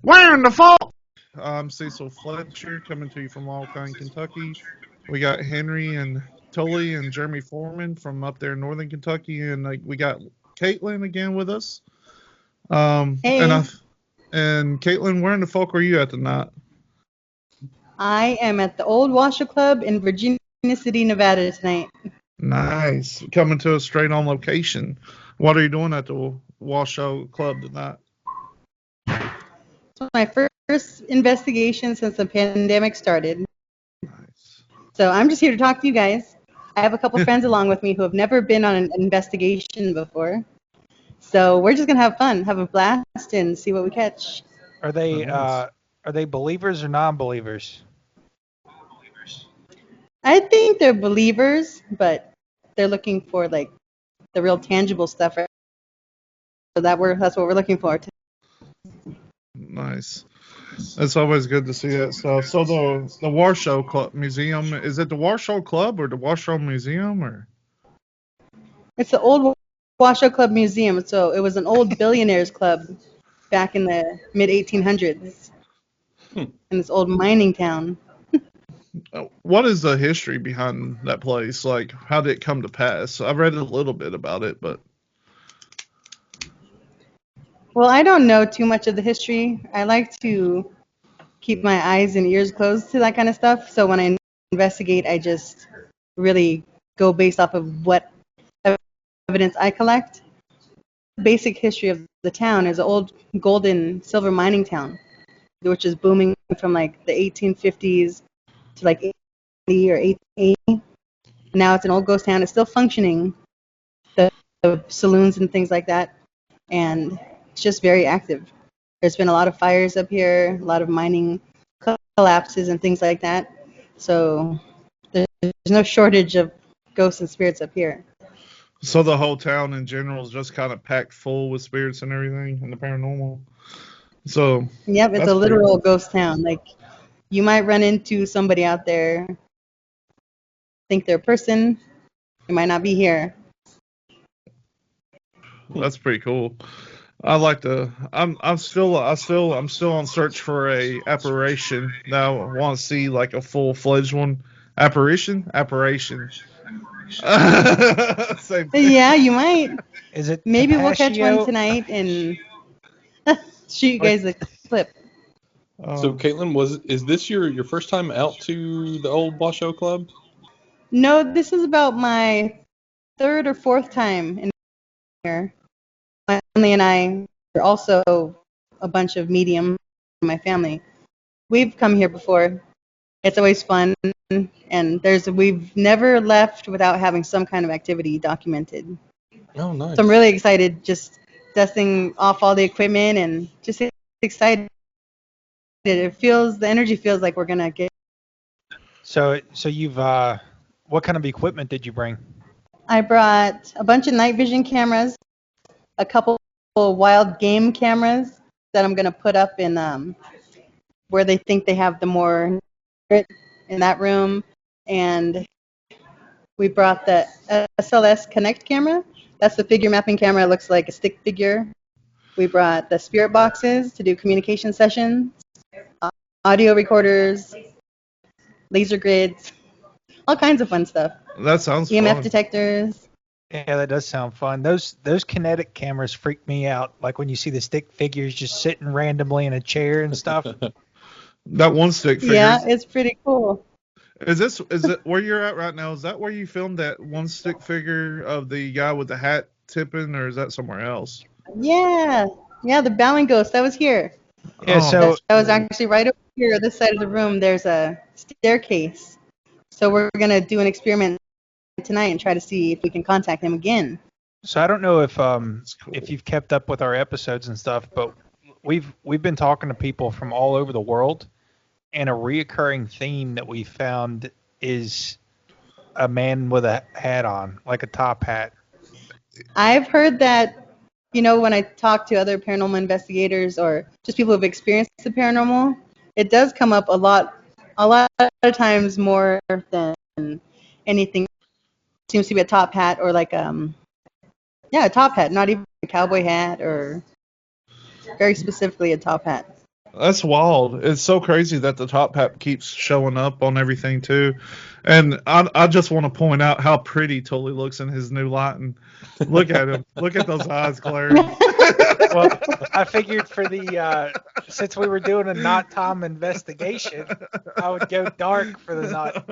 Wonderful. I'm Cecil Fletcher coming to you from Alpine, Kentucky. We got Henry and Tully and Jeremy Foreman from up there in northern Kentucky, and we got Kaitlyn again with us. And Hey, Kaitlyn, where in the fuck are you at tonight? I am at the Old Washoe Club in Virginia City, Nevada tonight. Nice, coming to us straight on location. What are you doing at the Washoe Club tonight? It's my first investigation since the pandemic started. Nice. So I'm just here to talk to you guys. I have a couple friends along with me who have never been on an investigation before. So we're just going to have fun, have a blast, and see what we catch. Are they Nice. are they believers or non-believers? I think they're believers, but they're looking for like the real tangible stuff. Right? So that's what we're looking for. Nice. It's always good to see that stuff. So the Washoe Club Museum, is it the Washoe Club or the Washoe Museum or? It's the Old Washoe Club Museum. So it was an old billionaires club back in the mid 1800s in this old mining town. What is the history behind that place? Like, how did it come to pass? I've read a little bit about it, but Well, I don't know too much of the history. I like to keep my eyes and ears closed to that kind of stuff. So when I investigate, I just really go based off of what evidence I collect. Basic history of the town is an old gold and silver mining town, which is booming from like the 1850s to like 80 or 1880. Now it's an old ghost town. It's still functioning, the saloons and things like that, and it's just very active. There's been a lot of fires up here, a lot of mining collapses and things like that. So there's no shortage of ghosts and spirits up here. so the whole town in general is just kind of packed full with spirits and everything and the paranormal. So Yep, it's that's a pretty literal cool. ghost town. Like you might run into somebody out there, think they're a person, they might not be here. That's pretty cool. I like to. I'm still on search for a apparition. Now I want to see like a full fledged one. Apparition. Same thing. Yeah, you might. Is it Maybe we'll catch one Tapatio? tonight and shoot you What? guys a clip. So, Um, Kaitlyn, is this your first time out to the old Washoe Club? No, this is about my third or fourth time in here. My family and I are also a bunch of medium in my family. We've come here before. It's always fun, and we've never left without having some kind of activity documented. Oh, So I'm nice. really excited, just dusting off all the equipment and just excited. The energy feels like we're gonna get. So you've what kind of equipment did you bring? I brought a bunch of night vision cameras, a couple of wild game cameras that I'm gonna put up in where they think they have the more in that room, and we brought the SLS Connect camera. That's the figure mapping camera. It looks like a stick figure. We brought the spirit boxes to do communication sessions, audio recorders, laser grids, all kinds of fun stuff. that sounds EMF fun. detectors. Yeah, that does sound fun. Those kinetic cameras freak me out. Like when you see the stick figures just sitting randomly in a chair and stuff. That one stick figure. Yeah, it's pretty cool. Is it where you're at right now? Is that where you filmed that one stick figure of the guy with the hat tipping, or is that somewhere else? Yeah, yeah, the bowing ghost. That was here. Yeah, Oh, so that's That was cool. actually right over here, this side of the room. There's a staircase. So we're gonna do an experiment tonight and try to see if we can contact him again. I don't know That's cool. if you've kept up with our episodes and stuff, but we've been talking to people from all over the world, and a reoccurring theme that we found is a man with a hat on, like a top hat. I've heard that, when I talk to other paranormal investigators or just people who've experienced the paranormal, it does come up a lot of times more than anything. It seems to be a top hat or like yeah, a top hat, not even a cowboy hat or very specifically a top hat. That's wild. It's so crazy that the top hat keeps showing up on everything too. And I just want to point out how pretty Tully looks in his new lighting. Look at him. Look at those eyes glaring. Well, I figured for the since we were doing a not Tom investigation, I would go dark for the not.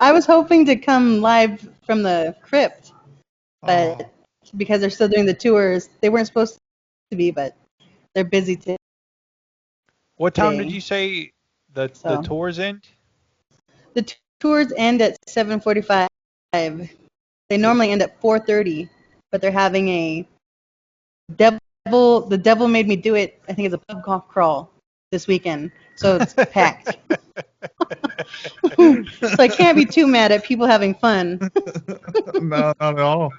I was hoping to come live from the crypt, but because they're still doing the tours, they weren't supposed to be, but they're busy today. What time did you say the So. tours end? The tours end at 7:45. They normally end at 4:30, but they're having a the devil made me do it. I think it's a pub crawl this weekend, so it's packed. So I can't be too mad at people having fun. No, not at all.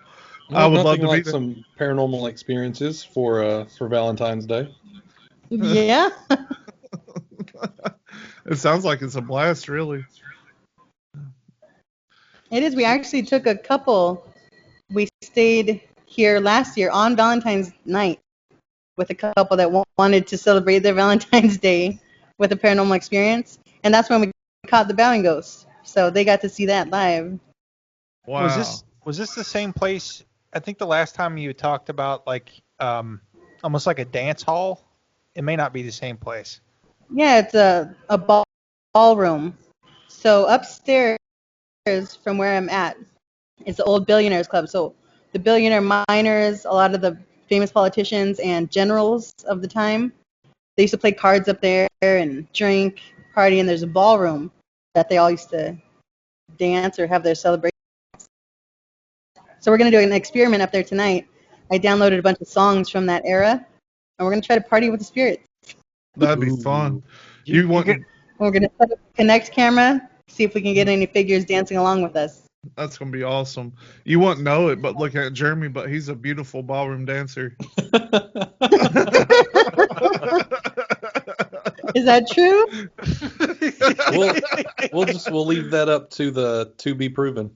Well, I would love nothing to like be some paranormal experiences for Valentine's Day. Yeah. It sounds like it's a blast, really. It is. We actually took a couple. We stayed here last year on Valentine's night with a couple that wanted to celebrate their Valentine's Day with a paranormal experience, and that's when we caught the bowing ghost. So they got to see that live. Wow. Was this the same place? I think the last time you talked about like almost like a dance hall. It may not be the same place. Yeah, it's a ballroom. So upstairs from where I'm at is the old billionaires club. So the billionaire miners, a lot of the famous politicians and generals of the time, they used to play cards up there and drink, party, and there's a ballroom that they all used to dance or have their celebrations. So we're going to do an experiment up there tonight. I downloaded a bunch of songs from that era, and we're going to try to party with the spirits. That'd be fun. We're going to set up a Connect camera, see if we can get any figures dancing along with us. That's going to be awesome. You won't know it, but look at Jeremy, but he's a beautiful ballroom dancer. Is that true? We'll leave that up to the to be proven.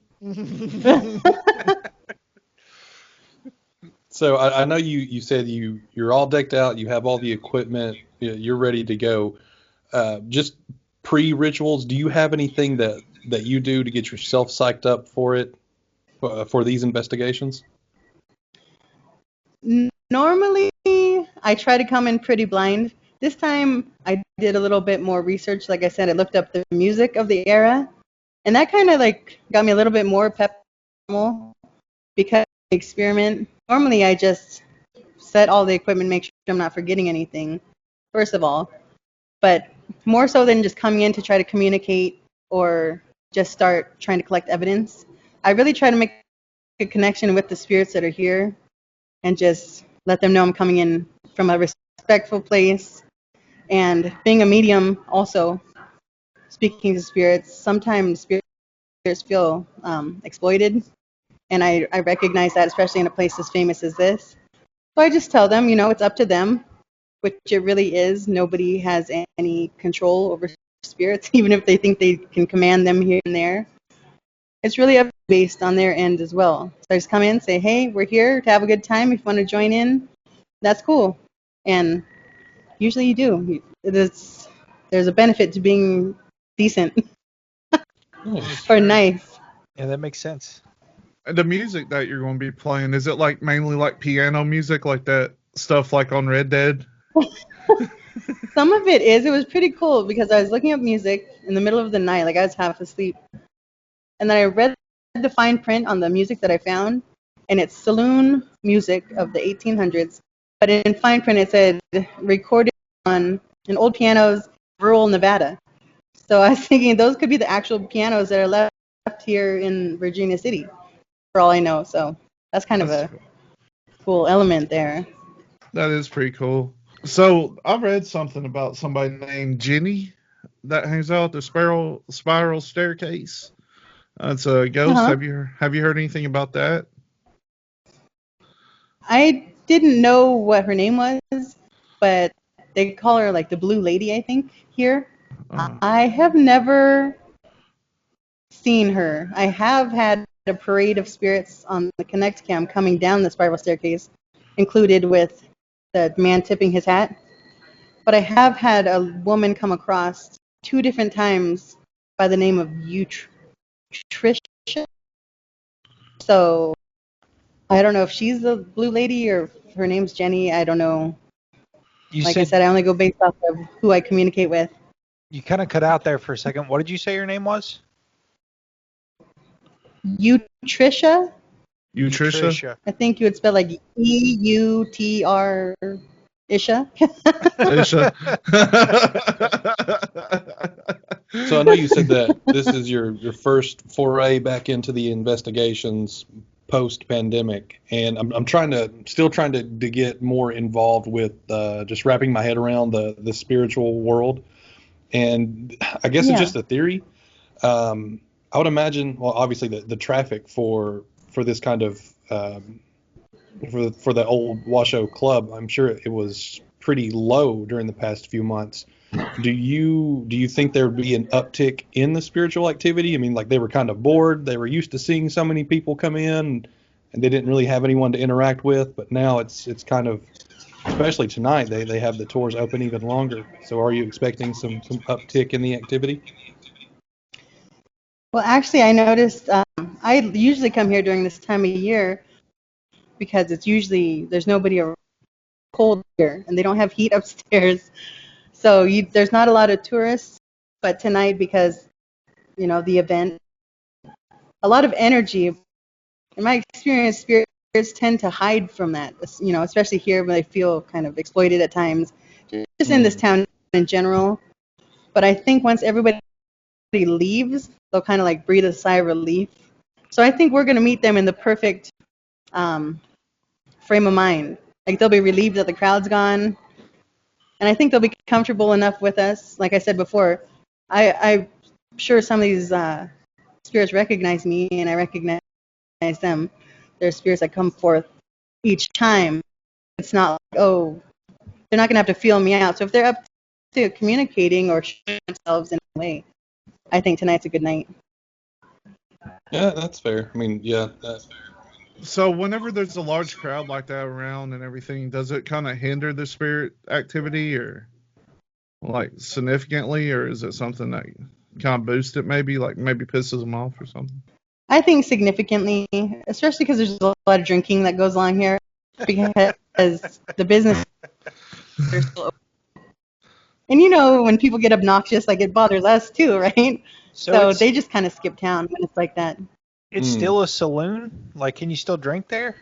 So I know you said you're all decked out, you have all the equipment, you're ready to go. Just pre-rituals, do you have anything that you do to get yourself psyched up for it, for these investigations? Normally, I try to come in pretty blind. This time, I did a little bit more research. Like I said, I looked up the music of the era, and that kind of like got me a little bit more pep because the experiment. Normally, I just set all the equipment, make sure I'm not forgetting anything, first of all. But more so than just coming in to try to communicate or just start trying to collect evidence, I really try to make a connection with the spirits that are here and just let them know I'm coming in from a respectful place. And being a medium, also speaking to spirits, sometimes spirits feel exploited. And I recognize that, especially in a place as famous as this. So I just tell them, it's up to them, which it really is. Nobody has any control over spirits, even if they think they can command them here and there. It's really up based on their end as well. So I just come in and say, hey, we're here to have a good time. If you want to join in, that's cool. And usually you do. There's a benefit to being decent or nice. Yeah, that makes sense. The music that you're going to be playing, is it like mainly like piano music, like that stuff like on Red Dead? Some of it is. It was pretty cool because I was looking up music in the middle of the night, like I was half asleep. And then I read the fine print on the music that I found, and it's saloon music of the 1800s. But in fine print, it said recorded on an old pianos, rural Nevada. So I was thinking those could be the actual pianos that are left here in Virginia City, for all I know. So that's kind of a cool element there. That is pretty cool. So I read something about somebody named Jenny that hangs out at the spiral staircase. It's a ghost. Uh-huh. Have you heard anything about that? I didn't know what her name was, but they call her like the Blue Lady, I think, here. I have never seen her. I have had a parade of spirits on the Connect cam coming down the spiral staircase, included with the man tipping his hat. But I have had a woman come across 2 different times by the name of Tricia. So I don't know if she's the blue lady or if her name's Jenny. I don't know. You Like I said said, I only go based off of who I communicate with. you kind of cut out there for a second. What did you say your name was? Tricia. Trisha? Tricia. I think you would spell like EUTR Isha. Isha. So I know you said that this is your first foray back into the investigations post pandemic, and I'm still trying to get more involved with just wrapping my head around the spiritual world. And I guess it's just a theory. I would imagine, well, obviously the traffic for this kind of for the old Washoe club, I'm sure it was pretty low during the past few months. Do you think there would be an uptick in the spiritual activity? I mean, like they were kind of bored. They were used to seeing so many people come in, and they didn't really have anyone to interact with. But now it's kind of, especially tonight, they have the tours open even longer. So are you expecting some uptick in the activity? Well, actually, I noticed I usually come here during this time of year because it's usually there's nobody around, cold here, and they don't have heat upstairs. So there's not a lot of tourists. But tonight, because the event, a lot of energy. In my experience, spirits tend to hide from that. Especially here when they feel kind of exploited at times. Just in this town in general. But I think once everybody leaves, they'll kind of like breathe a sigh of relief. So I think we're going to meet them in the perfect frame of mind. Like they'll be relieved that the crowd's gone. And I think they'll be comfortable enough with us. Like I said before, I'm sure some of these spirits recognize me and I recognize them. They're spirits that come forth each time. It's not like, oh, they're not going to have to feel me out. So if they're up to communicating or showing themselves in a way, I think tonight's a good night. Yeah, that's fair. I mean, yeah, that's fair. So whenever there's a large crowd like that around and everything, does it kind of hinder the spirit activity or like significantly, or is it something that kind of boosts it maybe, like maybe pisses them off or something? I think significantly, especially because there's a lot of drinking that goes on here because the business are still open. And when people get obnoxious, like it bothers us too, right? So they just kind of skip town when it's like that. It's still a saloon? Like, can you still drink there?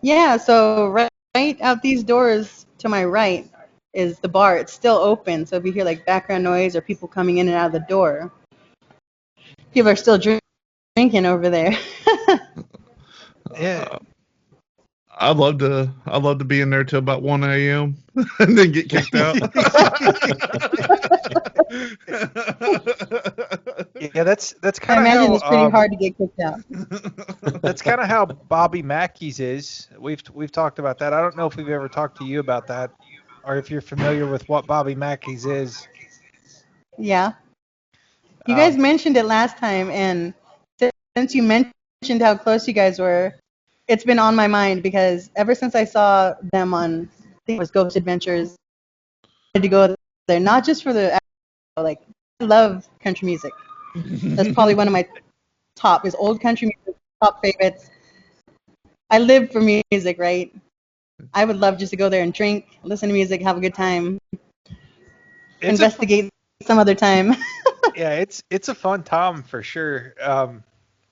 Yeah, so right out these doors to my right is the bar. It's still open, so if you hear like background noise or people coming in and out of the door, people are still drinking over there. Yeah. I'd love to be in there till about 1 a.m. and then get kicked out. Yeah, that's I kind of imagine how it's pretty hard to get kicked out. that's kind of how Bobby Mackey's is. We've talked about that. I don't know if we've ever talked to you about that, or if you're familiar with what Bobby Mackey's is. Yeah. You guys mentioned it last time, and since you mentioned how close you guys were, it's been on my mind because ever since I saw them on, I think it was Ghost Adventures, I wanted to go there, not just for the, like, I love country music. That's probably one of my top, is old country music, top favorites. I live for music, right? I would love just to go there and drink, listen to music, have a good time, investigate some other time. Yeah, it's a fun time for sure.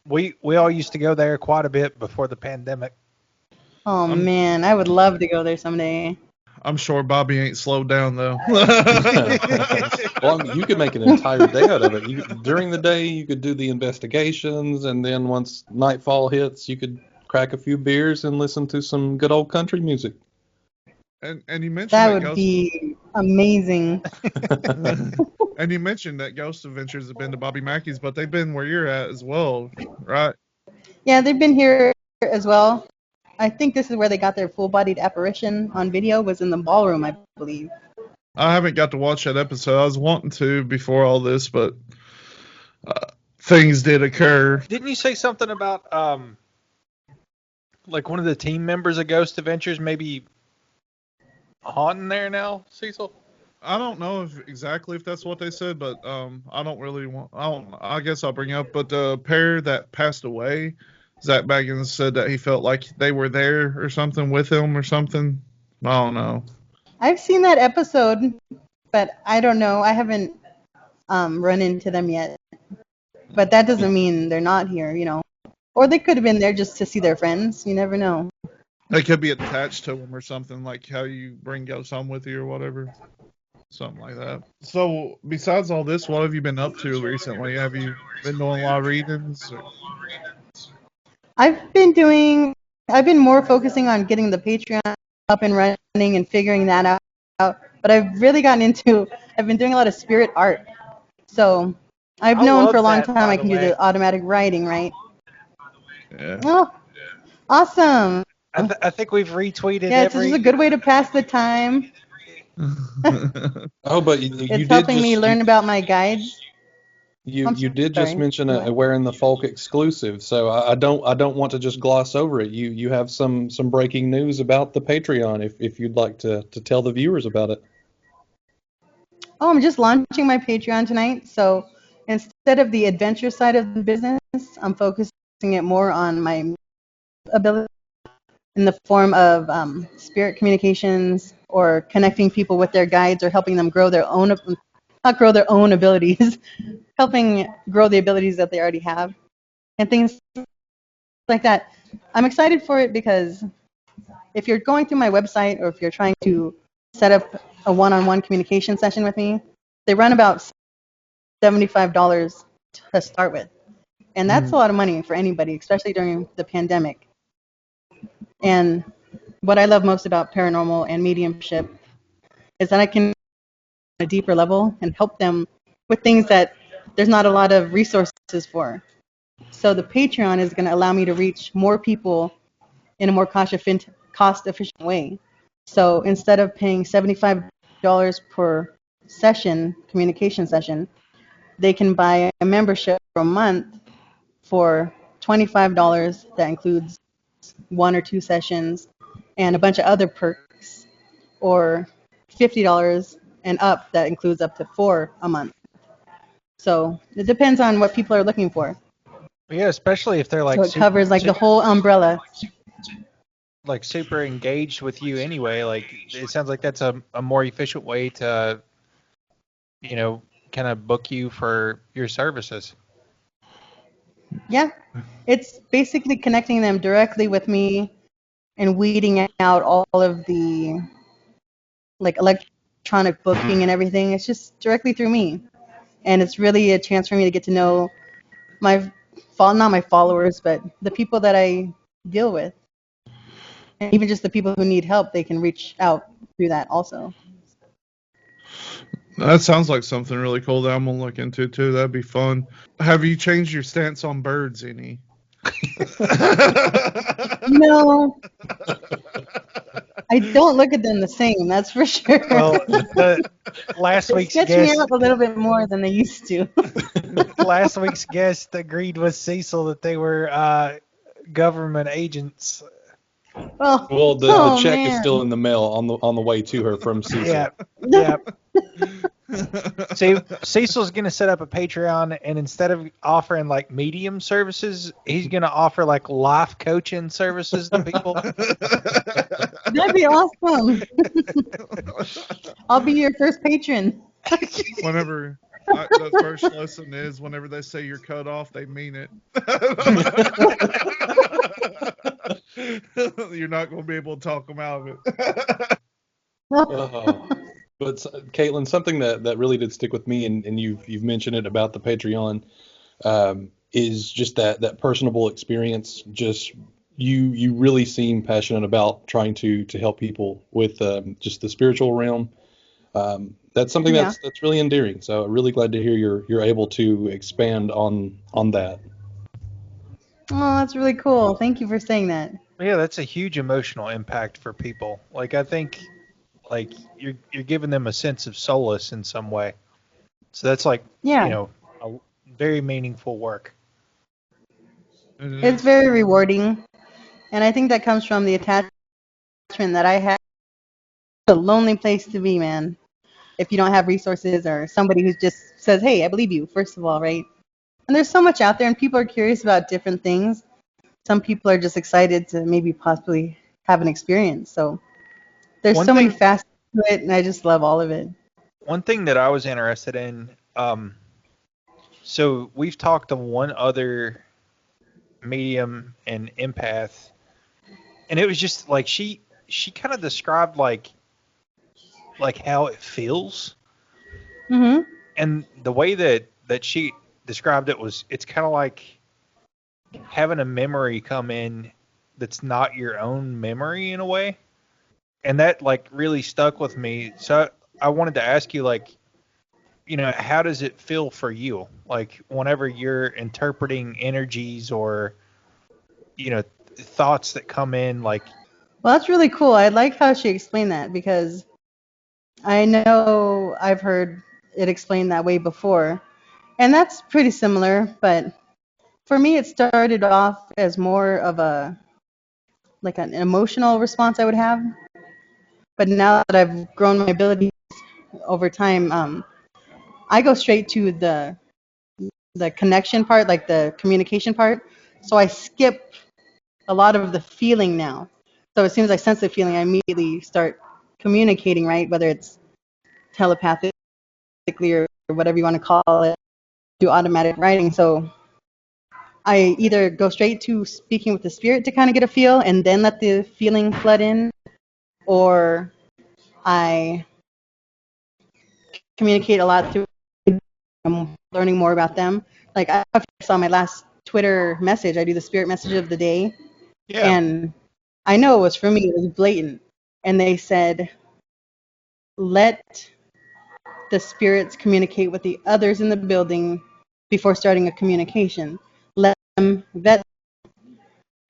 We all used to go there quite a bit before the pandemic. Oh man, I would love to go there someday. I'm sure Bobby ain't slowed down though. Well, I mean, you could make an entire day out of it. During the day, you could do the investigations, and then once nightfall hits, you could crack a few beers and listen to some good old country music. And you mentioned that would be amazing. And you mentioned that Ghost Adventures have been to Bobby Mackey's, but they've been where you're at as well, right? Yeah, they've been here as well. I think this is where they got their full-bodied apparition on video, was in the ballroom, I believe. I haven't got to watch that episode. I was wanting to before all this, but things did occur. Didn't you say something about like one of the team members of Ghost Adventures maybe haunting there now, Cecil? I don't know exactly if that's what they said, but I don't really want. I guess I'll bring up. But the pair that passed away, Zach Baggins said that he felt like they were there or something with him or something. I don't know. I've seen that episode, but I don't know. I haven't run into them yet. But that doesn't mean they're not here, you know. Or they could have been there just to see their friends. You never know. They could be attached to him or something, like how you bring some with you or whatever. Something like that. So, besides all this, what have you been up to recently? Have you been doing a lot of readings? Or? I've been more focusing on getting the Patreon up and running and figuring that out. But I've been doing a lot of spirit art. So I've I known love for a long that, time by I the can do way. the automatic writing, right? Yeah. Oh, awesome. I think we've retweeted Yeah, it's just a good way to pass the time. Oh, but you It's did helping me just learn about my guides. you did just Sorry. mention Go ahead. a Wearing the Folk exclusive, so I don't want to just gloss over it. You have some breaking news about the Patreon if you'd like to tell the viewers about it. Oh, I'm just launching my Patreon tonight. So instead of the adventure side of the business, I'm focusing it more on my ability in the form of spirit communications or connecting people with their guides or helping them grow their own, not grow their own abilities, helping grow the abilities that they already have and things like that. I'm excited for it because if you're going through my website or if you're trying to set up a one-on-one communication session with me, they run about $75 to start with. And that's a lot of money for anybody, especially during the pandemic. And what I love most about paranormal and mediumship is that I can on a deeper level and help them with things that there's not a lot of resources for. So the Patreon is going to allow me to reach more people in a more cost-efficient way. So instead of paying $75 per session, communication session, they can buy a membership for a month for $25 that includes 1 or 2 sessions and a bunch of other perks, or $50 and up that includes up to 4 a month. So it depends on what people are looking for. Yeah, especially if they're So it covers like the whole umbrella. like super engaged with you anyway. Like it sounds like that's a more efficient way to, kind of book you for your services. Yeah, it's basically connecting them directly with me and weeding out all of the like electronic booking and everything. It's just directly through me. And it's really a chance for me to get to know not my followers, but the people that I deal with. And even just the people who need help, they can reach out through that also. That sounds like something really cool that I'm gonna look into too. That'd be fun. Have you changed your stance on birds any? No, I don't look at them the same, that's for sure. Well, last They week's sketch me guest, out a little bit more than they used to. last week's guest agreed with Cecil that they were government agents. Well, Well, the oh check is man. still in the mail on the way to her from Cecil. Yeah, yeah. See, Cecil's gonna set up a Patreon, and instead of offering like medium services, he's gonna offer like life coaching services to people. That'd be awesome. I'll be your first patron. Whenever the first lesson is, whenever they say you're cut off, they mean it. You're not going to be able to talk them out of it. Oh. But Kaitlyn, something that really did stick with me, and you've mentioned it about the Patreon, is just that personable experience. Just you really seem passionate about trying to help people with just the spiritual realm. That's something Yeah. that's really endearing. So really glad to hear you're able to expand on that. Oh, that's really cool. Thank you for saying that. Yeah, that's a huge emotional impact for people. Like I think, like you're giving them a sense of solace in some way. So that's like, Yeah. A very meaningful work. It's very rewarding. And I think that comes from the attachment that I have a lonely place to be, man. If you don't have resources or somebody who just says, "Hey, I believe you," first of all, right? And there's so much out there, and people are curious about different things. Some people are just excited to maybe possibly have an experience. So there's One so many thing, facets to it, and I just love all of it. one thing that I was interested in, so we've talked to one other medium and empath, and it was just like she kind of described like how it feels, Hmm. and the way that she described it was it's kind of like having a memory come in that's not your own memory in a way, and that like really stuck with me. So I wanted to ask you, like, how does it feel for you, like whenever you're interpreting energies or thoughts that come in, like. Well, that's really cool. I like how she explained that because I know I've heard it explained that way before. And that's pretty similar, but for me it started off as more of a like an emotional response I would have. But now that I've grown my ability over time, I go straight to the connection part, like the communication part. So I skip a lot of the feeling now. So as soon as I sense the feeling, I immediately start communicating, right? Whether it's telepathically or whatever you want to call it, do automatic writing. So I either go straight to speaking with the spirit to kind of get a feel and then let the feeling flood in, or I communicate a lot through I'm learning more about them. Like I saw my last Twitter message, I do the spirit message of the day, Yeah. and I know it was for me, it was blatant. And they said, let the spirits communicate with the others in the building before starting a communication. Let them vet.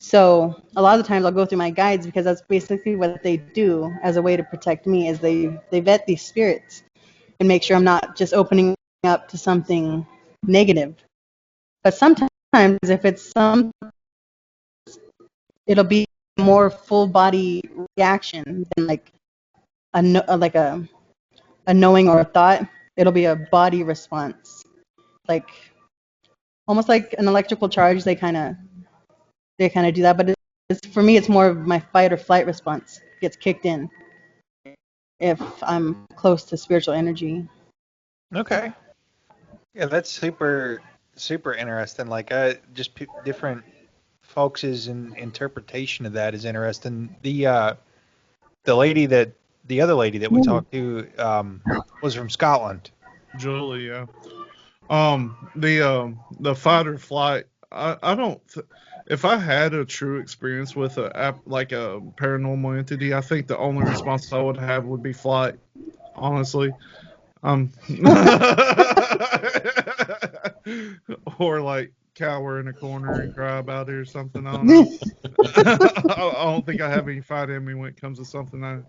So a lot of the times I'll go through my guides because that's basically what they do as a way to protect me is they vet these spirits and make sure I'm not just opening up to something negative. But sometimes if it's some, it'll be more full body reaction than like like a knowing or a thought. It'll be a body response, like almost like an electrical charge. They kind of do that, but it's for me it's more of my fight or flight response gets kicked in if I'm close to spiritual energy. Okay. Yeah, that's super super interesting. Like, just different folks' interpretation of that is interesting. The other lady that we talked to was from Scotland. Julie, yeah. The fight or flight. I don't. If I had a true experience with like a paranormal entity, I think the only response I would have would be flight. Honestly, um, or like cower in a corner and cry about it or something. I don't know. I don't think I have any fight in me when it comes to something I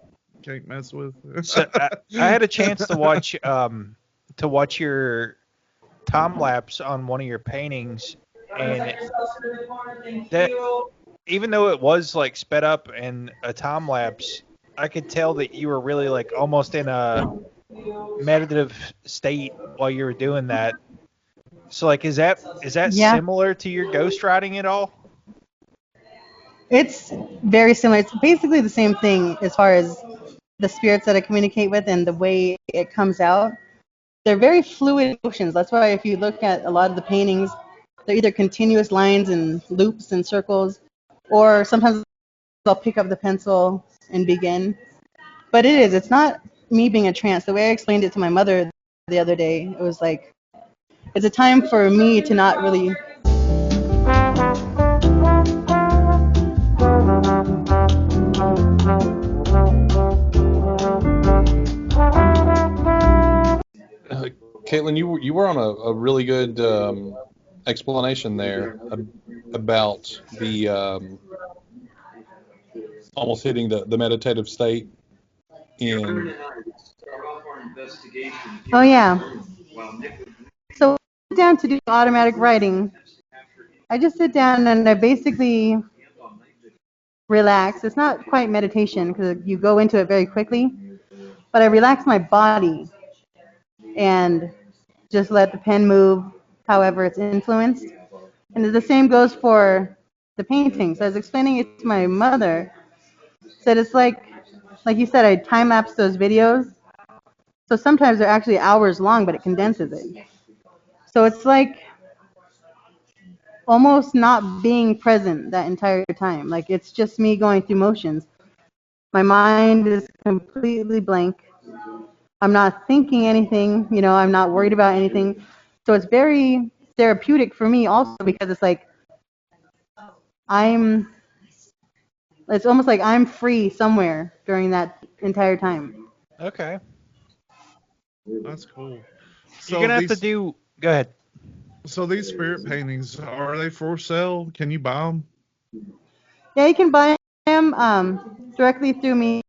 can't mess with. So I had a chance to watch your time lapse on one of your paintings, and that even though it was like sped up and a time lapse, I could tell that you were really like almost in a meditative state while you were doing that. So like, is that Yeah, similar to your ghostwriting at all? it's very similar. It's basically the same thing as far as the spirits that I communicate with and the way it comes out. They're very fluid motions. That's why if you look at a lot of the paintings, they're either continuous lines and loops and circles, or sometimes I'll pick up the pencil and begin. But it's not me being a trance. The way I explained it to my mother the other day, it was like, it's a time for me to not really. Uh, Kaitlyn, you were on a really good explanation there about the almost hitting the meditative state in. Oh, yeah. So when I sit down to do automatic writing, I just sit down and I basically relax. It's not quite meditation because you go into it very quickly. but I relax my body and just let the pen move however it's influenced. And the same goes for the paintings. I was explaining it to my mother. Said it's like you said, I time lapse those videos. So sometimes they're actually hours long, but it condenses it. So it's like almost not being present that entire time. Like it's just me going through motions. My mind is completely blank. I'm not thinking anything, I'm not worried about anything. So it's very therapeutic for me also because it's like I'm it's almost like I'm free somewhere during that entire time. Okay. That's cool. You're gonna have to do. Go ahead. So these spirit paintings, are they for sale? Can you buy them? Yeah, you can buy them directly through me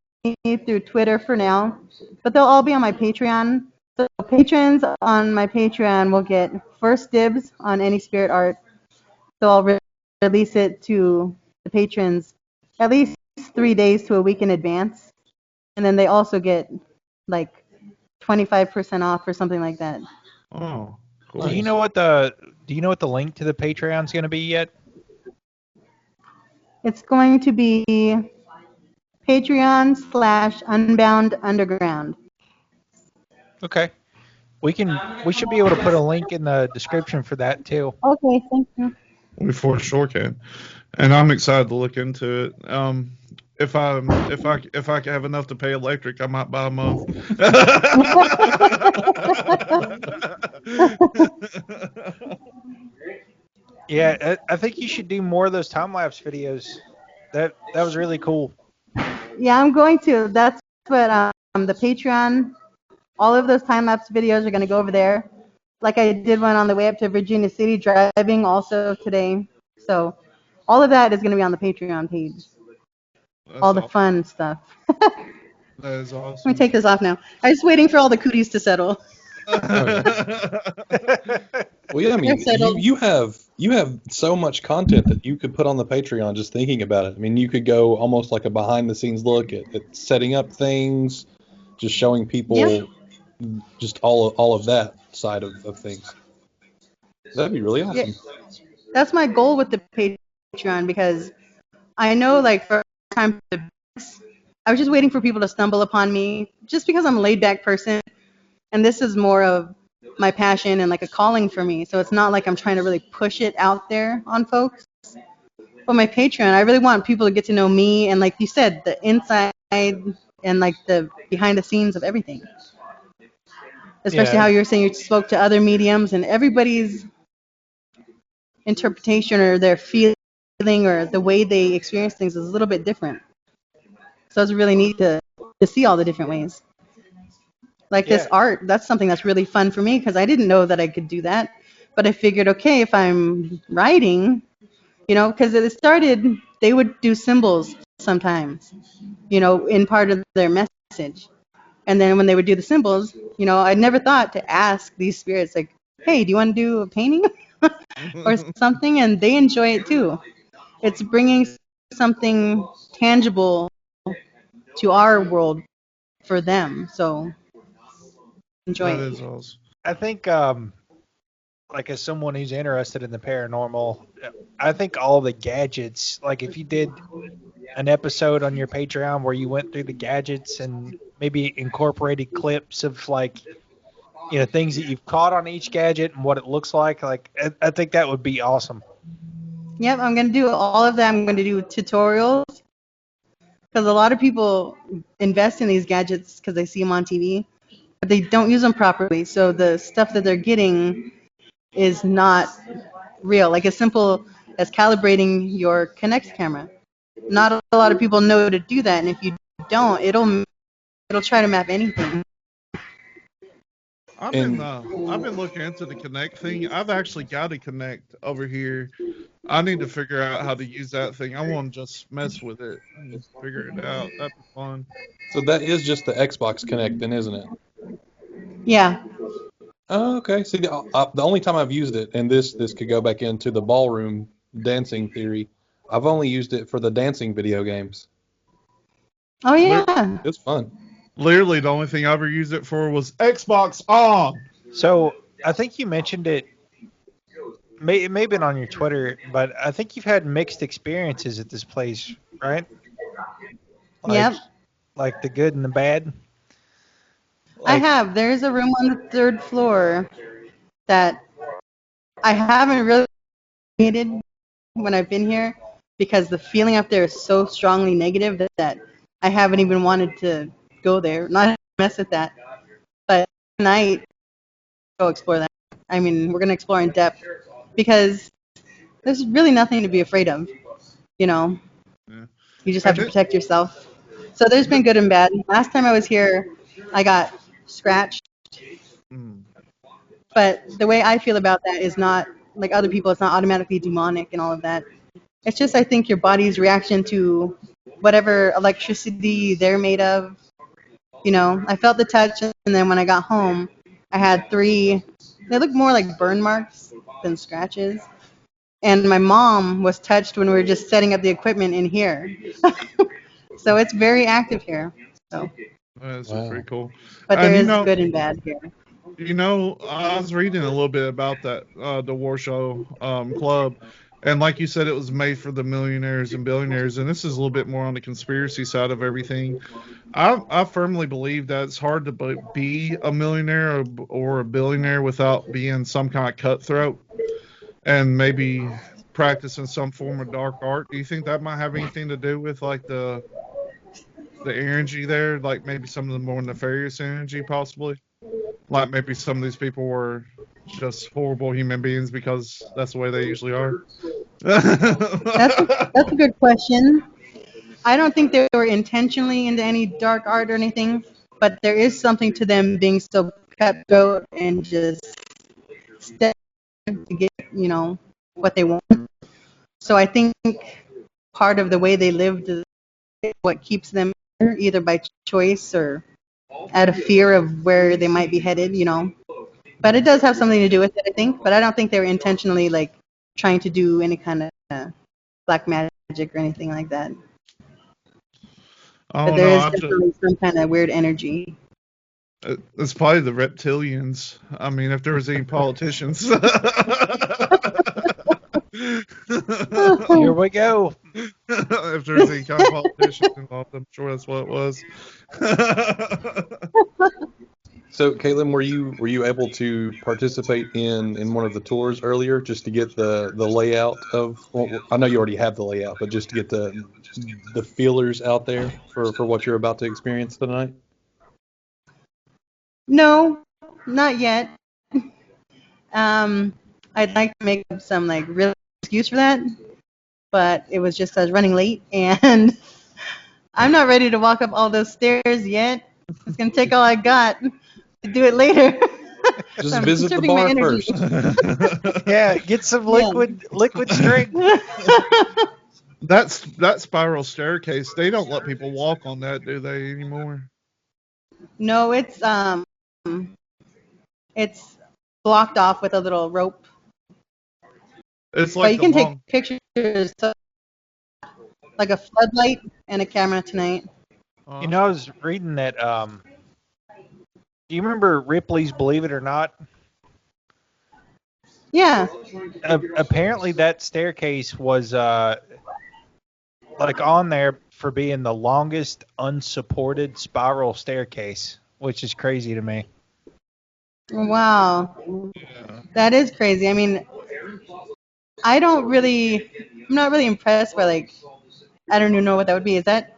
through Twitter for now, but they'll all be on my Patreon. So patrons on my Patreon will get first dibs on any spirit art. So I'll release it to the patrons at least 3 days to a week in advance, and then they also get like 25% off or something like that. Oh, cool. Do you know what the link to the Patreon's gonna be yet? It's going to be Patreon/Unbound Underground. Okay. We should be able to put a link in the description for that too. Okay, thank you. We for sure can, and I'm excited to look into it. If I have enough to pay electric, I might buy a month. Yeah, I think you should do more of those time lapse videos. That was really cool. Yeah, I'm going to. That's what the Patreon. All of those time lapse videos are going to go over there. Like I did one on the way up to Virginia City driving also today. So all of that is going to be on the Patreon page. That's all the awesome. fun stuff. That is Let awesome. me take this off now. I'm just waiting for all the cooties to settle. Well, yeah, I mean, you have so much content that you could put on the Patreon just thinking about it. I mean, you could go almost like a behind the scenes look at setting up things, just showing people just all of that side of things. That'd be really awesome. Yeah, that's my goal with the Patreon because I know like for time I was just waiting for people to stumble upon me just because I'm a laid back person and this is more of my passion and like a calling for me. So it's not like I'm trying to really push it out there on folks. But my Patreon, I really want people to get to know me and like you said, the inside and like the behind the scenes of everything. Especially how you were saying you spoke to other mediums and everybody's interpretation or their feeling or the way they experience things is a little bit different. So it's really neat to see all the different ways. Like this art, that's something that's really fun for me because I didn't know that I could do that. But I figured, okay, if I'm writing, because it started, they would do symbols sometimes, in part of their message. And then when they would do the symbols, I never thought to ask these spirits, like, hey, do you want to do a painting or something? And they enjoy it too. It's bringing something tangible to our world for them. So enjoy That it. is awesome. I think like as someone who's interested in the paranormal, I think all the gadgets, like if you did an episode on your Patreon where you went through the gadgets and maybe incorporated clips of like things that you've caught on each gadget and what it looks like I think that would be awesome. Yep, I'm going to do all of that. I'm going to do tutorials because a lot of people invest in these gadgets because they see them on TV, but they don't use them properly. So the stuff that they're getting is not real. Like as simple as calibrating your Kinect camera. Not a lot of people know to do that, and if you don't, it'll try to map anything. I've been looking into the Connect thing. I've actually got a Connect over here. I need to figure out how to use that thing. I want to just mess with it and figure it out. That'd be fun. So that is just the Xbox Connect, then, isn't it? Yeah. Oh, okay. See, the only time I've used it, and this could go back into the ballroom dancing theory, I've only used it for the dancing video games. Oh yeah. It's fun. Literally, the only thing I ever used it for was Xbox on. So I think you mentioned it. It may have been on your Twitter, but I think you've had mixed experiences at this place, right? Like, Yep. like the good and the bad. I Like, have. There's a room on the third floor that I haven't really hated when I've been here because the feeling up there is so strongly negative that I haven't even wanted to go there. Not mess with that. But tonight, go explore that. I mean, we're gonna explore in depth because there's really nothing to be afraid of. You know, Yeah. you just have And to it, protect yourself. So there's been good and bad. Last time I was here, I got scratched. mm, But the way I feel about that is not like other people. It's not automatically demonic and all of that. It's just I think your body's reaction to whatever electricity they're made of. You know, I felt the touch, and then when I got home, I had 3. They looked more like burn marks than scratches. And my mom was touched when we were just setting up the equipment in here. So it's very active here. So, that's Wow. pretty cool. but there And is good and bad here. I was reading a little bit about that the Washoe club, and like you said, it was made for the millionaires and billionaires. And this is a little bit more on the conspiracy side of everything. I firmly believe that it's hard to be a millionaire or a billionaire without being some kind of cutthroat and maybe practicing some form of dark art. Do you think that might have anything to do with like the energy there, like maybe some of the more nefarious energy, possibly? Like maybe some of these people were just horrible human beings because that's the way they usually are. That's a good question. I don't think they were intentionally into any dark art or anything, but there is something to them being so cutthroat and just steady to get, what they want. So I think part of the way they lived is what keeps them here, either by choice or out of fear of where they might be headed. But it does have something to do with it, I think. But I don't think they were intentionally like trying to do any kind of black magic or anything like that. I But don't there know. is definitely some kind of weird energy. It's probably the reptilians. I mean, if there was any politicians. here we go. If there's any kind of politicians involved, I'm sure that's what it was. So, Kaitlyn, were you able to participate in one of the tours earlier just to get the layout of? Well, I know you already have the layout, but just to get the feelers out there for what you're about to experience tonight. No, not yet. I'd like to make up some like real excuse for that, but it was just I was running late and I'm not ready to walk up all those stairs yet. It's gonna take all I got to do it later. So Just I'm visit the conserving my bar energy. first. Yeah, get some Yeah. liquid strength. That spiral staircase. They don't let people walk on that, do they anymore? No, it's blocked off with a little rope, It's but like you the can take long. pictures like a floodlight and a camera tonight. You know, I was reading that. Do you remember Ripley's Believe It or Not? Yeah. Apparently, that staircase was like on there for being the longest unsupported spiral staircase, which is crazy to me. Wow. Yeah. That is crazy. I mean, I'm not really impressed by like, I don't even know what that would be. Is that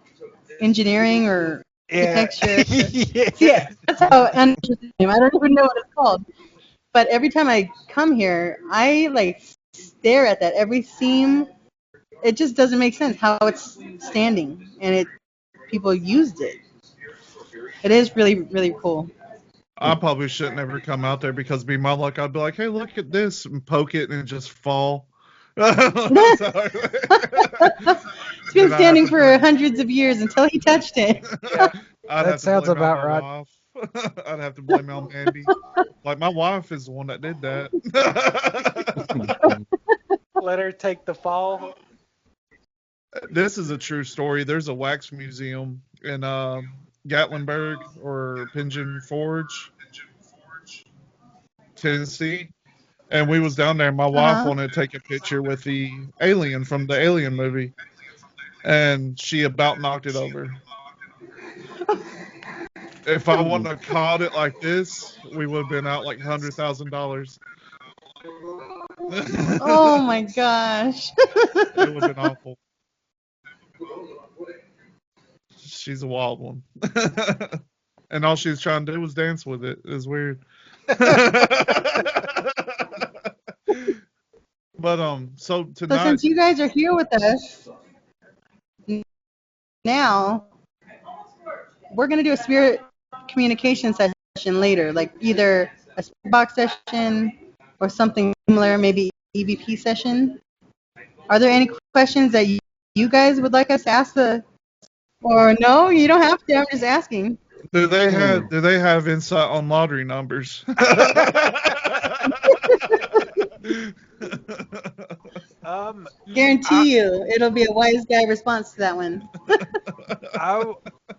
engineering or Yeah. architecture? See, Yeah. that's how uninterested I am. I don't even know what it's called. But every time I come here, I like stare at that. Every seam, it just doesn't make sense how it's standing, and people used it. It is really, really cool. I probably shouldn't ever come out there because be my luck, I'd be like, hey, look at this, and poke it and just fall. It's been Then I'd have standing to for blame. hundreds of years until he touched it. Yeah. I'd That have to sounds blame out about my right. wife. I'd have to blame out Mandy. Like my wife is the one that did that. Let her take the fall. This is a true story. There's a wax museum Gatlinburg or Pigeon Forge, Tennessee. And we was down there. My wife Uh-huh. wanted to take a picture with the alien from the Alien movie, and she about knocked it over. If I wouldn't have caught it like this, we would have been out like $100,000. Oh my gosh. It would have been awful. She's a wild one. And all she was trying to do was dance with it. It was weird. But so So tonight, since you guys are here with us now, we're gonna do a spirit communication session later, like either a spirit box session or something similar, maybe EVP session. Are there any questions that you guys would like us to ask or no? You don't have to. I'm just asking. do they have insight on lottery numbers? Guarantee you, it'll be a wise guy response to that one. I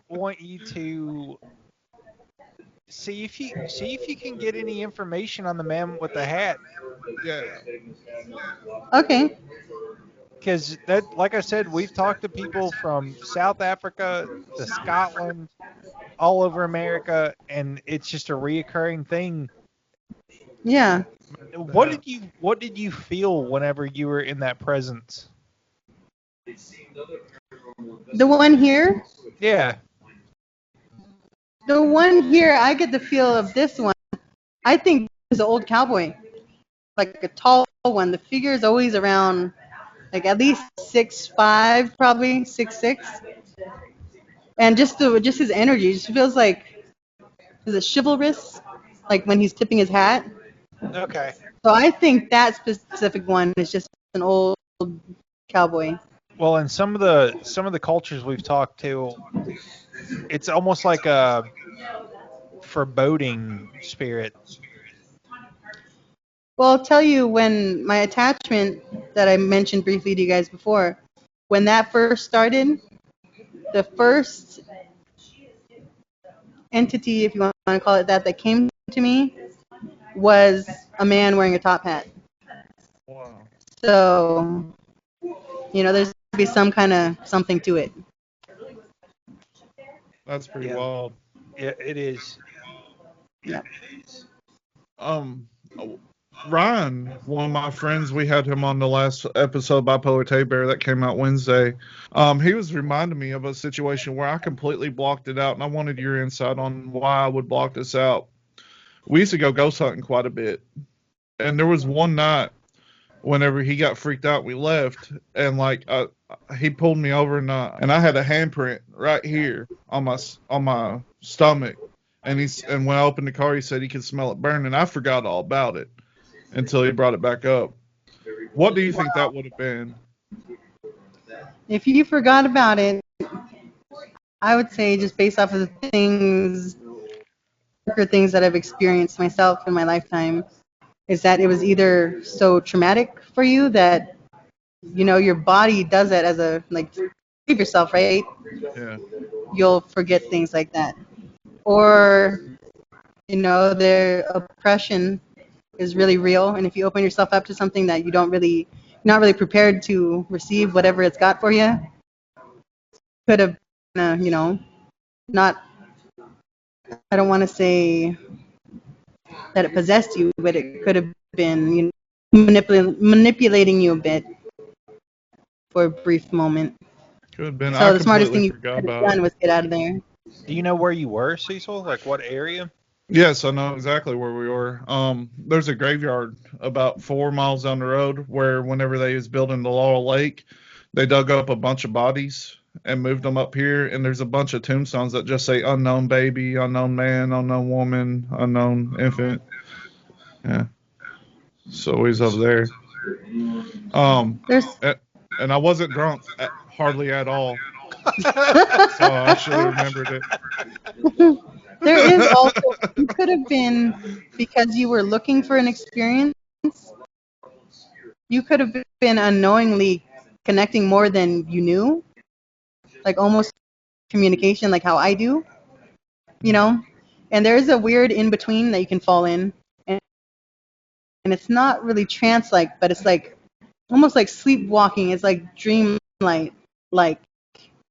want you to see if you can get any information on the man with the hat. Yeah. Okay. Because that, like I said, we've talked to people from South Africa to Scotland, all over America, and it's just a reoccurring thing. Yeah. What did you feel whenever you were in that presence? The one here, Yeah. the one here, I get the feel of this one. I think this is an old cowboy, like a tall one. The figure is always around, like at least 6'5", probably 6'6", and just his energy just feels like, is it chivalrous? Like when he's tipping his hat. Okay. So I think that specific one is just an old cowboy. Well, in some of the cultures we've talked to, it's almost like a foreboding spirit. Well, I'll tell you, when my attachment that I mentioned briefly to you guys before, when that first started, the first entity, if you want to call it that came to me was a man wearing a top hat. Wow. So, there's going to be some kind of something to it. That's pretty Yeah. wild. Yeah, it is. Yeah. Ryan, one of my friends, we had him on the last episode, Bipolar Tay Bear, that came out Wednesday. He was reminding me of a situation where I completely blocked it out, and I wanted your insight on why I would block this out. We used to go ghost hunting quite a bit, and there was one night whenever he got freaked out, we left, and he pulled me over, and I had a handprint right here on my stomach, and when I opened the car, he said he could smell it burning. I forgot all about it until he brought it back up. What do you think that would have been? If you forgot about it, I would say, just based off of the things that I've experienced myself in my lifetime, is that it was either so traumatic for you that your body does that as a, like, save yourself, right? Yeah. You'll forget things like that, or their oppression is really real, and if you open yourself up to something that you're not really prepared to receive whatever it's got for you, could have not, I don't want to say that it possessed you, but it could have been manipulating you a bit for a brief moment. Could have been. So I the smartest thing completely you forgot could have about done it. was get out of there. Do you know where you were, Cecil? Like what area? Yes, I know exactly where we were. There's a graveyard about 4 miles down the road where whenever they was building the Laurel Lake, they dug up a bunch of bodies and moved them up here, and there's a bunch of tombstones that just say unknown baby, unknown man, unknown woman, unknown infant. Yeah. So he's up there. There's And I wasn't drunk hardly at all, so I should have remembered it. there is also, you could have been, because you were looking for an experience, you could have been unknowingly connecting more than you knew, like almost communication, like how I do. you know, and there is a weird in between that you can fall in, and it's not really trance-like, but it's like almost like sleepwalking. It's like dreamlight, like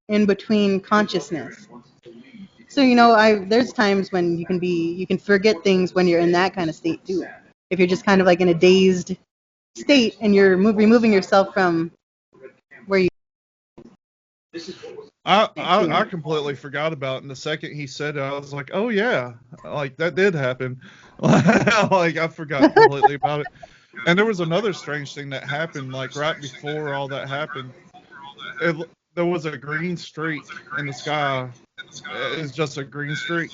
in between consciousness. So there's times when you can forget things when you're in that kind of state too. If you're just kind of like in a dazed state and you're removing yourself from where you. I completely forgot about it. And the second he said it, I was like, oh yeah, like that did happen. Like I forgot completely about it. And there was another strange thing that happened, like right before all that happened. There was a green streak in the sky. It's just a green streak,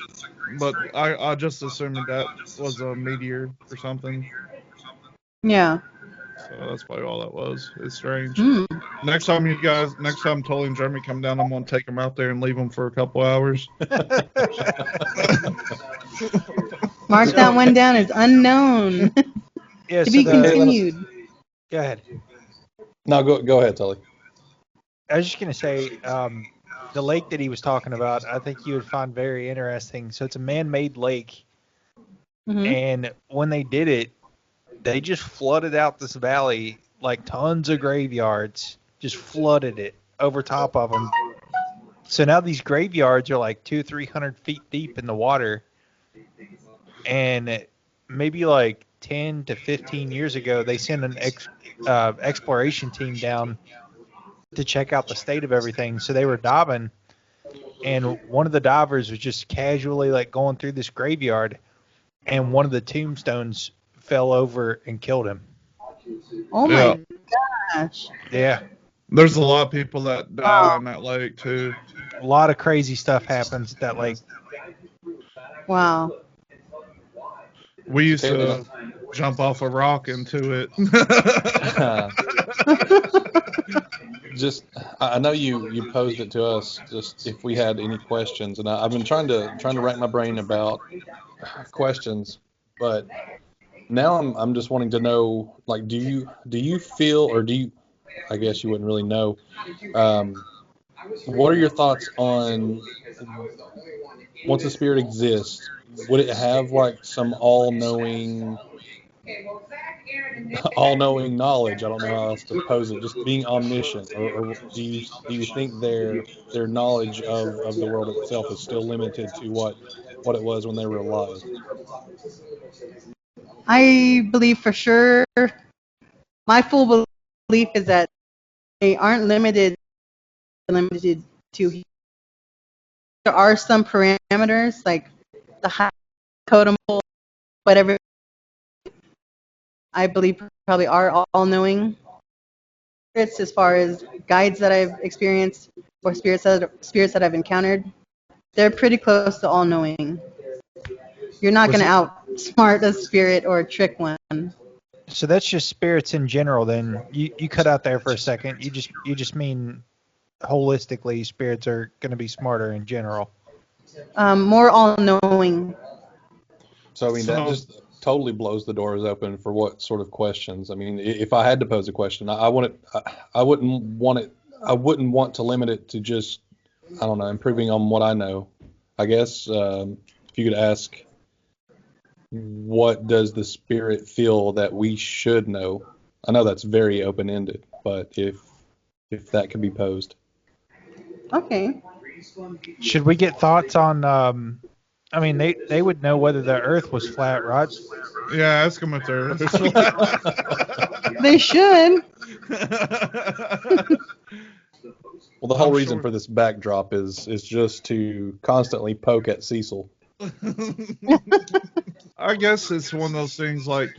but I just assumed that was a meteor or something. Yeah. So that's probably all that was. It's strange. Hmm. Next time Tolly and Jeremy come down, I'm gonna take them out there and leave them for a couple hours. Mark that one down as unknown. Yeah, To be continued. Go ahead. No, go ahead, Tully. I was just going to say, the lake that he was talking about, I think you would find very interesting. So it's a man-made lake, and when they did it, they just flooded out this valley, like tons of graveyards, just flooded it over top of them. So now these graveyards are like 200-300 feet deep in the water, and maybe like 10 to 15 years ago, they sent an exploration team down to check out the state of everything. So they were diving, and one of the divers was just casually like going through this graveyard, and one of the tombstones fell over and killed him. Oh my gosh. Yeah. There's a lot of people that die in that lake too. A lot of crazy stuff happens at that lake. Wow. We used to jump off a rock into it. Just, I know you posed it to us, just if we had any questions, and I've been trying to rack my brain about questions, but now I'm just wanting to know, like, do you feel, or I guess you wouldn't really know, what are your thoughts on, once a spirit exists, would it have like some all-knowing knowledge? I don't know how else to pose it. Just being omniscient, or do you think their knowledge of the world itself is still limited to what it was when they were alive? I believe for sure. My full belief is that they aren't limited to. There are some parameters, like the high totem pole, whatever. I believe probably are all-knowing. Spirits, as far as guides that I've experienced or spirits that I've encountered, they're pretty close to all-knowing. You're not going to outsmart a spirit or trick one. So that's just spirits in general. Then you cut out there for a second. You just mean holistically, spirits are going to be smarter in general. More all-knowing. So I mean, that just totally blows the doors open for what sort of questions. I mean, if I had to pose a question, I wouldn't want to limit it to just, I don't know, improving on what I know. I guess if you could ask, what does the spirit feel that we should know? I know that's very open-ended, but if that could be posed. Okay. Should we get thoughts on? I mean, they would know whether the Earth was flat, right? Yeah, ask them if they're flat. They should. Well, the whole reason for this backdrop is just to constantly poke at Cecil. I guess it's one of those things, like,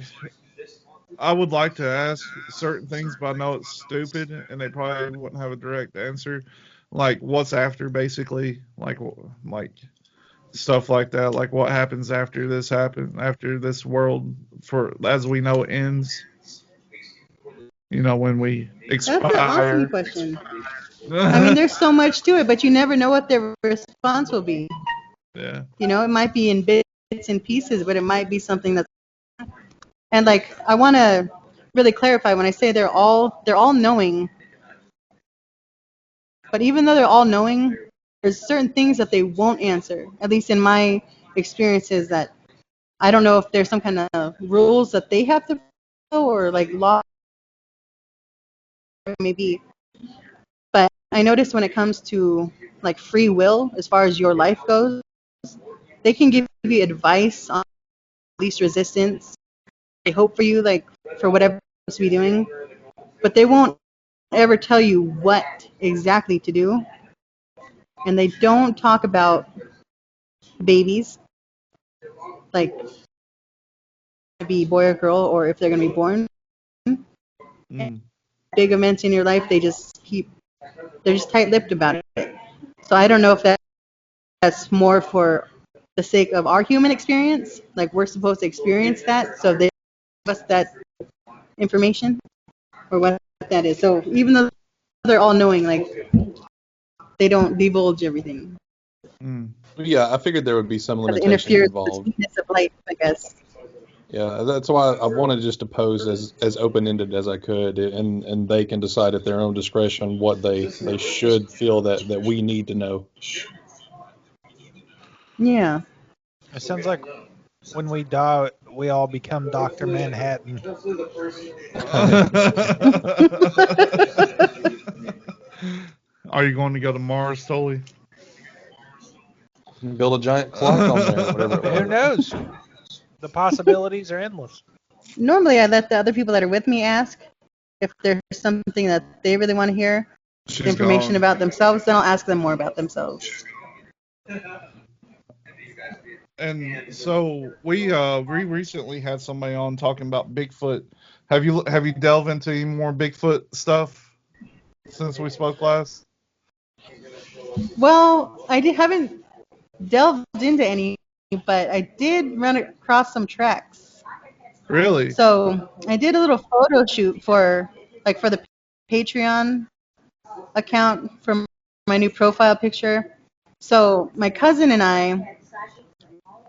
I would like to ask certain things, but I know it's stupid, and they probably wouldn't have a direct answer. Like, what's after, basically, like stuff like that. Like, what happens after this world, as we know, ends. When we expire. That's an awesome question. I mean, there's so much to it, but you never know what their response will be. Yeah. It might be in bits and pieces, but it might be something that's. And like, I want to really clarify when I say they're all knowing. But even though they're all knowing, certain things that they won't answer. At least in my experiences, that I don't know if there's some kind of rules that they have to follow or like law maybe. But I noticed when it comes to like free will, as far as your life goes, they can give you advice on least resistance. They hope for you, like for whatever you're supposed to be doing, but they won't ever tell you what exactly to do. And they don't talk about babies, like be boy or girl, or if they're going to be born. Mm. Big events in your life, they're just tight-lipped about it. So I don't know if that's more for the sake of our human experience, like we're supposed to experience that, so they give us that information, or what that is. So even though they're all knowing, like they don't divulge everything. Mm. Yeah, I figured there would be some Because it limitations interferes with the involved. sweetness of life, I guess. Yeah, that's why I wanted just to pose as open-ended as I could, and they can decide at their own discretion what they should feel that we need to know. Yeah. It sounds like when we die, we all become Dr. Manhattan. Are you going to go to Mars, Tully? Build a giant clock on there, whatever it Who was. knows? The possibilities are endless. Normally, I let the other people that are with me ask if there's something that they really want to hear, She's information gone. about themselves, then I'll ask them more about themselves. And so we recently had somebody on talking about Bigfoot. Have you delved into any more Bigfoot stuff since we spoke last? Well, haven't delved into any, but I did run across some tracks. Really? So I did a little photo shoot for the Patreon account for my new profile picture. So my cousin and I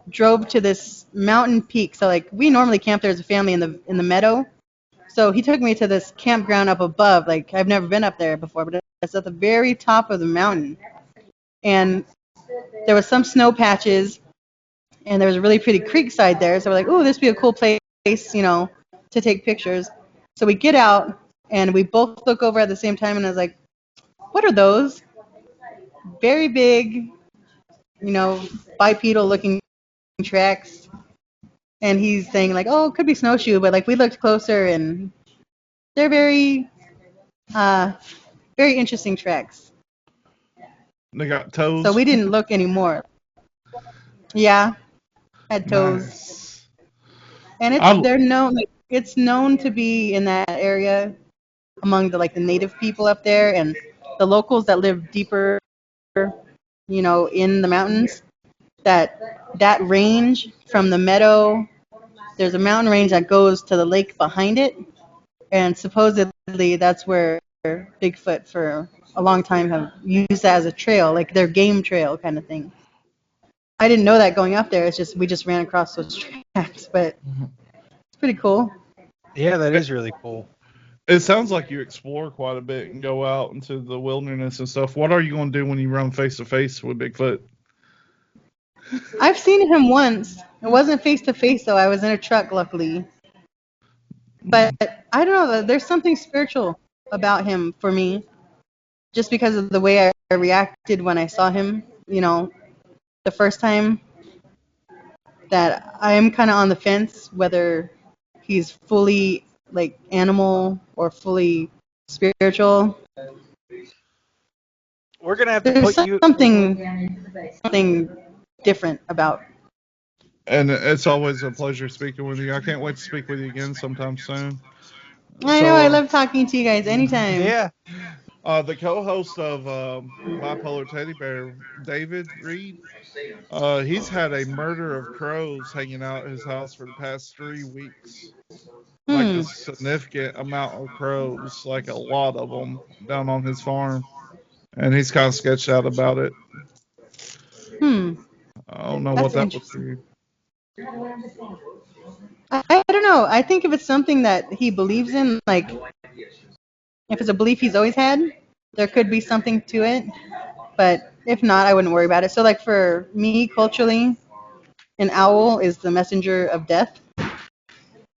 drove to this mountain peak. So like we normally camp there as a family in the meadow. So he took me to this campground up above. Like I've never been up there before, but it's at the very top of the mountain. And there was some snow patches, and there was a really pretty creek side there. So we're like, "Ooh, this would be a cool place, to take pictures." So we get out, and we both look over at the same time, and I was like, "What are those?" Very big, bipedal-looking tracks. And he's saying like, "Oh, it could be snowshoe," but like we looked closer, and they're very, very interesting tracks. They got toes. So we didn't look anymore. Yeah, had toes. Nice. And it's known to be in that area among the native people up there, and the locals that live deeper, in the mountains. That range from the meadow, there's a mountain range that goes to the lake behind it, and supposedly that's where Bigfoot for a long time have used that as a trail, like their game trail kind of thing. I didn't know that going up there. It's just we just ran across those tracks, but it's pretty cool. Yeah, that is really cool. It sounds like you explore quite a bit and go out into the wilderness and stuff. What are you going to do when you run face to face with Bigfoot? I've seen him once. It wasn't face to face though. I was in a truck, luckily. But I don't know. There's something spiritual about him for me, just because of the way I reacted when I saw him. The first time. That I am kind of on the fence whether he's fully like animal or fully spiritual. We're gonna have to There's put you. something different about. And it's always a pleasure speaking with you. I can't wait to speak with you again sometime soon. I know. I love talking to you guys anytime. Yeah. The co-host of Bipolar Teddy Bear, David Reed, he's had a murder of crows hanging out at his house for the past 3 weeks. Like a significant amount of crows, like a lot of them, down on his farm. And he's kind of sketched out about it. I don't know what that would be. I don't know. I think if it's something that he believes in, like if it's a belief he's always had, there could be something to it. But If not, I wouldn't worry about it. So like for me culturally, an owl is the messenger of death.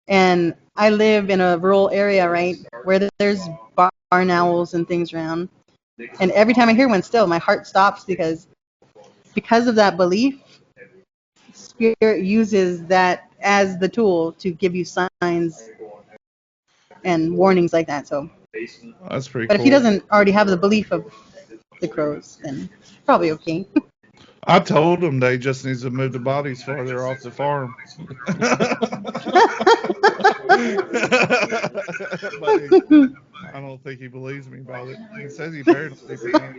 And I live in a rural area, right, where there's barn owls and things around. And every time I hear one still, my heart stops because of that belief, spirit uses that as the tool to give you signs and warnings like that. So, That's pretty but cool. if he doesn't already have the belief of the crows, then probably okay. I told him they just needs to move the bodies farther off the farm. But I don't think he believes me about it. He says he buried them deep enough.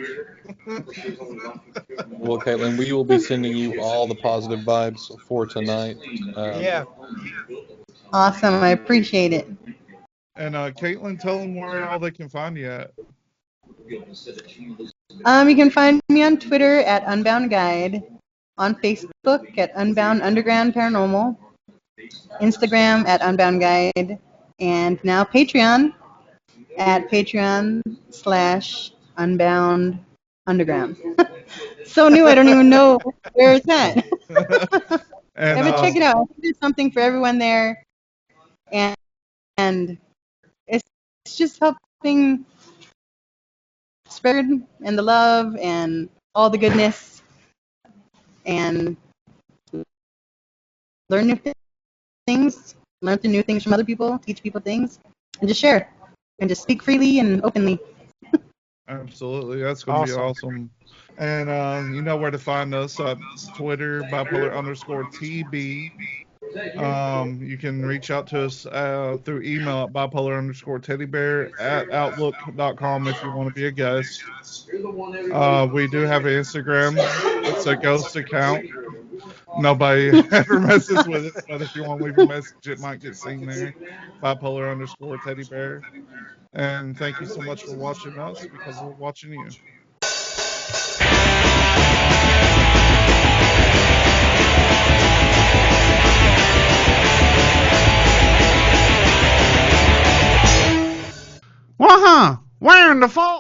Well, Kaitlyn, we will be sending you all the positive vibes for tonight. Yeah. Awesome, I appreciate it. And Kaitlyn, tell them where all they can find you at. You can find me on Twitter at Unbound Guide, on Facebook at Unbound Underground Paranormal, Instagram at Unbound Guide, and now Patreon at Patreon/Unbound Underground. So new, I don't even know where it's at. And Yeah, but check it out. I think there's something for everyone there, and it's just helping spread and the love and all the goodness and learn new things, learn new things from other people, teach people things, and just share and just speak freely and openly. absolutely, that's going to be awesome. And you know where to find us on Twitter, bipolar_TB. You can reach out to us through email at bipolar_teddybear@outlook.com if you want to be a guest. We do have an Instagram. It's a ghost account. Nobody ever messes with it, but if you want to leave a message, it might get seen there. Bipolar_teddybear. And thank you so much for watching us because we're watching you. Where in the fall?